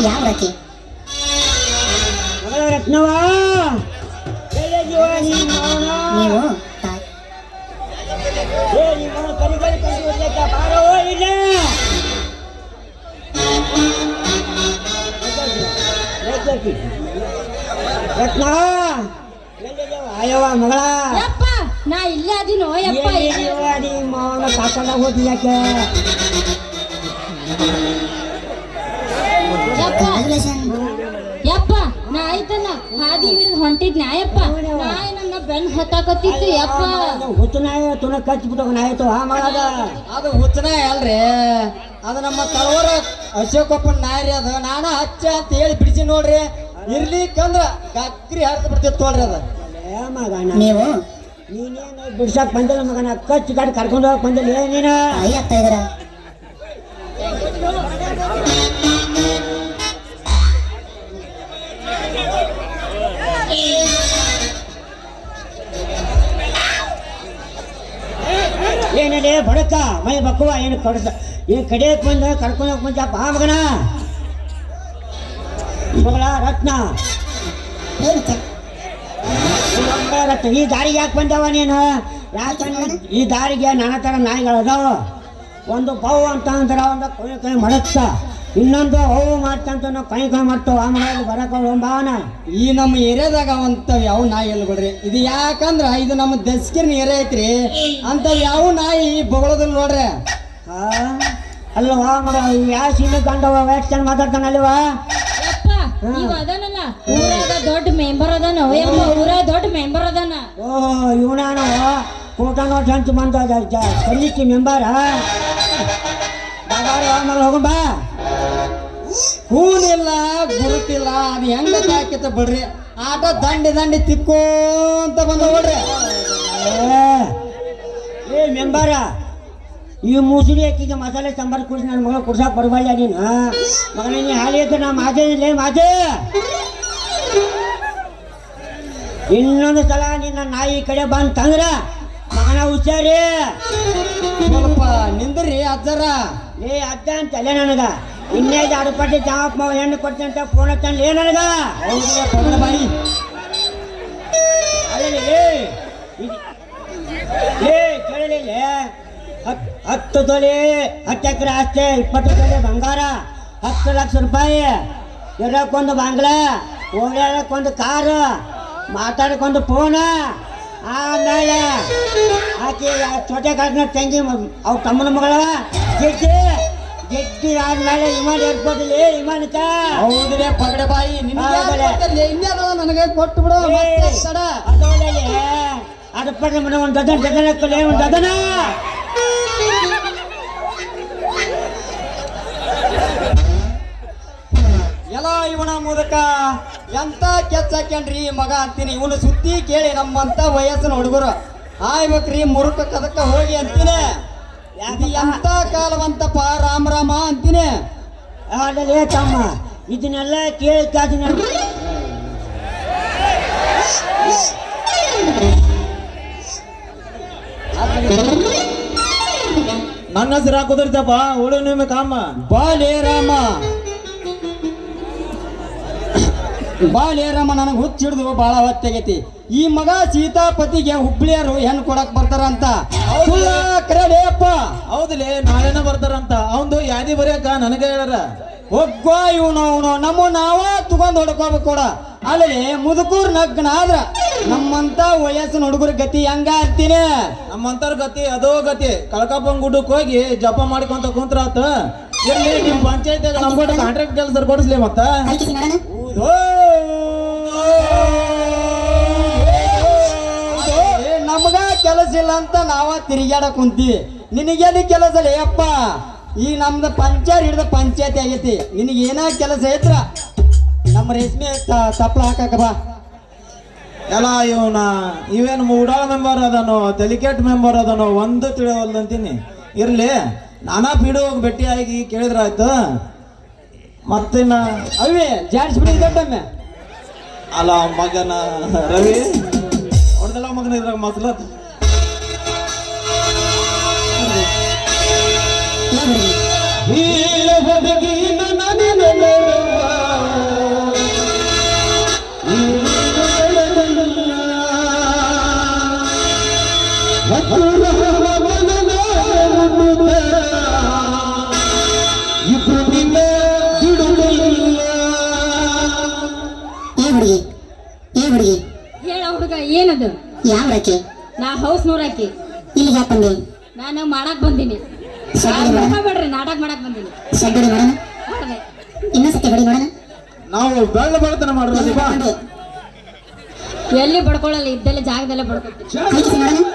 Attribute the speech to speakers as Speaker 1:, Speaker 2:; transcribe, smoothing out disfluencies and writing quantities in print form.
Speaker 1: ಯಾವ್ರತಿ
Speaker 2: ರತ್ನವ
Speaker 1: ನೀವು
Speaker 2: ರತ್ನ ಅಯ್ಯವ ಮಗಳ
Speaker 1: ಯಪ್ಪ ನಾ ಇಲ್ಲೇ ಅದೀನೋ ಯಪ್ಪ
Speaker 2: ಮೌನ ಕಾಕೊಂಡ ಹೋಗಿ ಯಾಕೆ
Speaker 1: ಯಪ್ಪ ನಾ ಆಯ್ತಲ್ಲ ಹಾದಿ ಹಿಡಿದು ಹೊಂಟಿದ್ ನ್ಯಾಯಪ್ಪ ನಾಯಿ ನನ್ನ ಬೆನ್ ಹತ್ತಾಕತ್ತಿತ್ತು ಯಪ್ಪ
Speaker 2: ಹುಚ್ಚ ನಾಯಿ ತುನ ಕಚ್ಚಿಬಿಟ್ಟು ನಾಯಿತು ಆ ಮಗಳದ
Speaker 3: ಅದು ಹುಚ್ಚನಾಯ ಅಲ್ರಿ ಅದು ನಮ್ಮ ತಳವರ ಅಶೋಕಪ್ಪನ ನಾಯಿ ರೀ ಅದು ನಾನು ಹಚ್ಚ ಅಂತ ಹೇಳಿ ಬಿಡಿಸಿ ನೋಡ್ರಿ ಇರ್ಲಿಕ್ಕಂದ್ರ ಗಗ್ರಿ ಹರಿದು ಬಿಡ್ತಿತ್ತು ನೋಡ್ರಿ ಅದು
Speaker 2: ಮಗ
Speaker 1: ನೀವು
Speaker 2: ನೀನೇನು ಬಿಡ್ಸಕ್ ಬಂದಿಲ್ಲ ಮಗನ ಕಚ್ಚಿ ಗಾಡಿ ಕರ್ಕೊಂಡು ಹೋಗಕ್ ಬಂದಿಲ್ಲ ನೀನು
Speaker 1: ಆಗ್ತಾ ಇದ್ರ
Speaker 2: ಏನೇ ಬಡಕ ಮೈ ಬಕ್ಕುವ ಏನು ಕಡ್ಸ ಏನು ಕಡಿಯಕ್ ಬಂದ ಕರ್ಕೊಂಡು ಹೋಗಕ್ ಬಂದಪ್ಪ ಆ ಮಗನ ಮಗಳ ರತ್ನ ರತ್ನ ಈ ದಾರಿಗೆ ಯಾಕೆ ಬಂದವ ನೀನು ಯಾಕೆ ಈ ದಾರಿಗೆ ನಾನಾ ಥರ ನಾಯಿಗಳು ಅದಾವ ಒಂದು ಬಾವು ಅಂತ ಅಂದ್ರೆ ಒಂದು ಕೊಯ್ ಕೈ ಮಡಕ್ತ ಇನ್ನೊಂದು ಹೂವು ಮಾಡ್ತಂತ ನಾವು ಕೈ ಮಾಡ್ತಾವ ಆ ಮಗಳಲ್ಲಿ ಬರಕ ಭಾವನ
Speaker 3: ಈ ನಮ್ಮ ಏರಿಯಾದಾಗ ಅವಂತವ್ ಯಾವ ನಾಯಿ ಎಲ್ಲ ಬಿಡ್ರಿ ಇದು ಯಾಕಂದ್ರ ಇದು ನಮ್ಮ ದಸ್ಕಿರ್ನ ಏರಿಯಾ ಐತ್ರಿ ಅಂತ ಯಾವ ನಾಯಿ ಬೊಗಳೋದಿಲ್ಲ ನೋಡ್ರಿ
Speaker 2: ಅಲ್ವಾ ಮಗ ಯಾವ ಸೀಮೆ ಗಂಡವ ಎಷ್ಟು ಚೆಂದ ಮಾತಾಡ್ತಾನ ಅಲ್ವಾ
Speaker 1: ಯಪ್ಪ ಇವ ಅದನಲ್ಲ ಊರಾಗ ದೊಡ್ಡ ಮೆಂಬರ್ ಅದಾನ ಯಪ್ಪ ಊರಾಗ ದೊಡ್ಡ ಮೆಂಬರ್ ಅದಾನ
Speaker 2: ಓಹೋ ಇವನಾನು ಕೋಟ ನೋಟ್ ಹಂಚು ಬಂದ ಸಲ್ಲಿಸಿ ಮೆಂಬರ ಮಗ ಹೋಗೋಣ ಬಾ
Speaker 3: ಕೂನಿಲ್ಲ ಗುರುತಿಲ್ಲ ಅದು ಹೆಂಗ ಹಾಕಿತ್ತ ಬಿಡ್ರಿ ಆಟ ದಂಡಿ ತಿಕ್ಕೋಂತ ಬಂದ ನೋಡ್ರಿ
Speaker 2: ಏ ಮೆಂಬರ ಈ ಮುಸುರಿ ಅಕ್ಕಿಗೆ ಮಸಾಲೆ ಸಾಂಬಾರು ಕುಡಿಸಿ ನನ್ನ ಮಗ ಕುಡ್ಸಕ್ಕೆ ಬರಬಲ್ಲ ನೀನು ಮಗನ ನೀ ಹಾಲಿ ಐತೆ ನಾ ಮಾಜೇ ಮಾಜೆ ಇನ್ನೊಂದು ಸಲ ನಿನ್ನ ನಾಯಿ ಕಡೆ ಬಂತಂದ್ರ ಮಗನ ಹುಷಾರಿ
Speaker 3: ಸ್ವಲ್ಪ ನಿಂದ್ರಿ ಅಜ್ಜರ
Speaker 2: ಲೇ ಅಜ್ಜ ಅಂತಲ್ಲ ನನಗ ಇನ್ನೇ ಅಡುಪಟ್ಟಿ ಜಾವಪ್ಪ ಹೆಣ್ಣು ಕೊಡ್ತೀನಿ ಅಂತ ಫೋನ್ ಹಚ್ಚಲ್ಲ ಏ ನನಗ
Speaker 3: ಹೌದು ಬಾಯಿ
Speaker 2: ಅಲ್ಲೇ ಕೇಳಲಿಲ್ಲ 10 ತೊಲೆ 10 ಎಕರೆ ಆಸ್ತಿ 20 ತೊಲೆ ಬಂಗಾರ 10 ಲಕ್ಷ ರೂಪಾಯಿ ಇರೋಕ್ಕೊಂದು ಬಾಂಗ್ಲಾ ಓಡಾಡಕ್ಕೊಂದು ಕಾರು ಮಾತಾಡಕ್ಕೊಂದು ಫೋನ ಆಮೇಲೆ ಆಕೆ ಚೋಟೆ ಕಾಡಿನ ತಂಗಿ ಅವ್ರ ತಮ್ಮನ ಮಗಳ ಗೆಡ್ಡಿ ಆದ್ಮೇಲೆ ವಿಮಾನ ಏರ್ಪೋರ್ಟಲ್ಲಿ ವಿಮಾನಕ್ಕ
Speaker 3: ಹೌದ್ರಿ ಪಗಡೆ ಬಾಯಿ ನನಗೆ ಕೊಟ್ಟು ಬಿಡು
Speaker 2: ಅದು ಪಡ ಒಂದು ದದನ
Speaker 3: ಎಲ್ಲ ಇವನ ಮೂಲಕ ಎಂತ ಕೆಚ್ಚಾಕ್ಯನ್ರಿ ಮಗ ಅಂತೀನಿ ಇವನು ಸುದ್ದಿ ಕೇಳಿ ನಮ್ಮಂತ ವಯಸ್ಸಿನ ಹುಡುಗರು ಆಯ್ಬೇಕ್ರಿ ಮುರುಕ ಕದಕ್ಕ ಹೋಗಿ ಅಂತೀನಿ ಎಂತ ಕಾಲವಂತಪ್ಪ ರಾಮ ಅಂತೀನಿ
Speaker 2: ಅಲ್ಲೇ ತಮ್ಮ ಇದನ್ನೆಲ್ಲ ಕೇಳಿ ಕಾದಿನ
Speaker 3: ನನ್ನ ಹೆಸರು ಹಾಕೋದ್ರದಪ್ಪ ಓಡು ನಿಮ್ಮ ಕಾಮ ಬಾಲೇ ರಾಮ ನನಗೆ ಹುಚ್ಚಿಡ್ದು ಭಾಳ ಹೊತ್ತಾಗೈತಿ ಈ ಮಗ ಸೀತಾಪತಿಗೆ ಹುಬ್ಳಿಯರು ಹೆಣ್ಣು ಕೊಡಕ್ ಬರ್ತಾರಂತ ಸುಳ್ಳ ಕರೆ ಅಪ್ಪ
Speaker 4: ಹೌದಿಲ್ಲ ನಾಳೆನ ಬರ್ತಾರಂತ ಅವಂದು ಯಾದಿ ಬರೆಯಕ ನನಗೆ ಹೇಳ್ಯಾರ.
Speaker 3: ಒಗ್ಗೋ ಇವನು ನಮ್ಮ ನಾವ ತಗೊಂಡ್ ಹೊಡ್ಕೋಬೇಕು ಕೂಡ ಅಲ್ಲಿ ಮುದುಕೂರ್ ನಗ್ನ ಆದ್ರ ನಮ್ಮಂತ ವಯಸ್ಸಿನ ಹುಡುಗರ ಗತಿ ಹೆಂಗ ಅಂತೀನಿ.
Speaker 4: ನಮ್ಮಂತರ ಗತಿ ಅದೋ ಗತಿ ಕಳಕಪ್ಪನ ಗುಡ್ಡಕ್ಕೆ ಹೋಗಿ ಜಪ ಮಾಡ್ಕೊಂತ ಕುಂತ್ರಾತ. ಇರ್ಲಿ ನಿಮ್ ಪಂಚಾಯತ್ಯಾಗ ನಮ್ ಕೂಡ ಕಾಂಟ್ರಾಕ್ಟ್ ಕೆಲಸ ಕೊಡಿಸ್ಲಿ ಮತ್ತ.
Speaker 3: ನಮಗ ಕೆಲಸ ಇಲ್ಲ ಅಂತ ನಾವ ತಿರುಗಾಡ ಕುಂತಿ ನಿನಗೇನು ಕೆಲಸ ಇಲ್ಲ ಅಪ್ಪ. ಈಗ ನಮ್ದು ಪಂಚಾಯತ್ ಹಿಡ್ದ ಪಂಚಾಯತಿ ಆಗೈತಿ. ನಿನಗೆ ಏನ ಕೆಲಸ ಐತ್ರ ನಮ್ಮ ರೇಷ್ಮೆ ತಪ್ಪಲ ಹಾಕಕ ಬಾ.
Speaker 4: ಎಲ್ಲ ಇವನ ಇವೇನು ಉಡಾಳ ಮೆಂಬರ್ ಅದನೋ ಡೆಲಿಕೇಟ್ ಮೆಂಬರ್ ಅದನೋ ಒಂದು ತಿಳಿಯವಲ್ದು ಅಂತೀನಿ. ಇರ್ಲಿ ನಾನಾ ಪಿಡು ಹೋಗಿ ಭೇಟಿ ಆಗಿ ಕೇಳಿದ್ರ ಆಯ್ತು. ಮತ್ತಿನ್ನ
Speaker 3: ಅವೇ ಜಾಡ್ಸ್ಬಿಡಿ ದೊಡ್ಡಮ್ಮೆ.
Speaker 4: ಅಲ್ಲ ಮಗನ ರವಿ ಹೊಡೆದಲ್ಲ ಮಗನ ಇದ್ರಾಗ ಮಸ್ಲತ್
Speaker 1: ಹೇಳ ಹುಡುಗ ಏನದು?
Speaker 5: ಯಾವ ಆಕೆ
Speaker 1: ನಾ ಹೌಸ್ ನೋಡಾಕಿ
Speaker 5: ಇಲ್ಲಿ ಯಾಕೆ ಬಂದೆ?
Speaker 1: ನಾನು ಮಾಡಕ್ ಬಂದೀನಿ. ಬೇಡ್ರಿ ನಾಟಕ ಮಾಡಕ್ ಬಂದೀನಿ.
Speaker 5: ಸಡ್ಗಡಿ ಮಾಡೋಣ,
Speaker 1: ಮಾಡ್ದೆ.
Speaker 5: ಇನ್ನೊಂದ್ಸತಿ ಗಡಿ ನೋಡೋಣ.
Speaker 4: ನಾವು ಬೆಳ್ಳ ಬಡತನ ಮಾಡೋದಿಪ್ಪ.
Speaker 1: ಎಲ್ಲಿ ಬಡ್ಕೊಳ್ಳಲ್ಲ, ಇದ್ದಲ್ಲೇ ಜಾಗದಲ್ಲೇ ಬಡ್ಕೊಳ್ತೀನಿ.
Speaker 5: ಕಲಿಸಿ ನೋಡೋಣ.